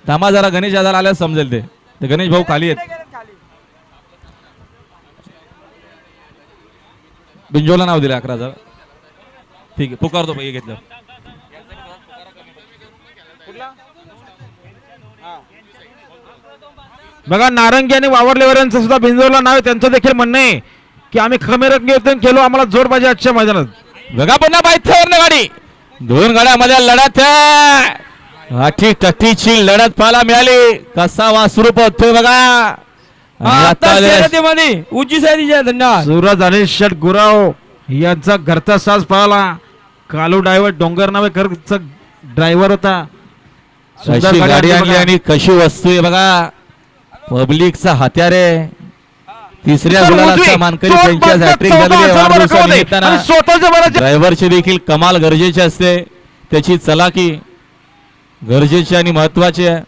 थांबा जरा गणेश दादा आल्यास समजेल ते गणेश भाऊ खाली आहेत. बिंजोला नाव दिलं 11,000. ठीक आहे पुकारतो पैसे घेतलं. बघा नारंगी आणि वावरलेवारांचं सुद्धा बिंजोरला नाव आहे. त्यांचं देखील म्हणणं आहे की आम्ही खमेरंगी खेळलो, आम्हाला जोर पाहिजे आजच्या मैदानात. बघा पुन्हा पायथ्यावरनं गाडी, दोन गाड्यामध्ये लढत आहे. टट्टीची लढत पाहायला मिळाली. कसा वासरू पळतोय बघा. उंची साईडीच्या धन्यवाद. सूरज आणि शेठ गुराव यांचा घरचा साज पळाला. कालू ड्रायव्हर डोंगर नावे घरचा ड्रायव्हर होता. कशी गाडी आणली आणि कशी वस्तू आहे बघा. पब्लिकचा हत्यार आहे. तिसऱ्या गुलालाचा मानकरी त्यांच्या हॅट्रिक झालेली ड्रायव्हरची देखील कमाल गरजेची असते. त्याची चलाकी गरजेची आणि महत्वाची आहे.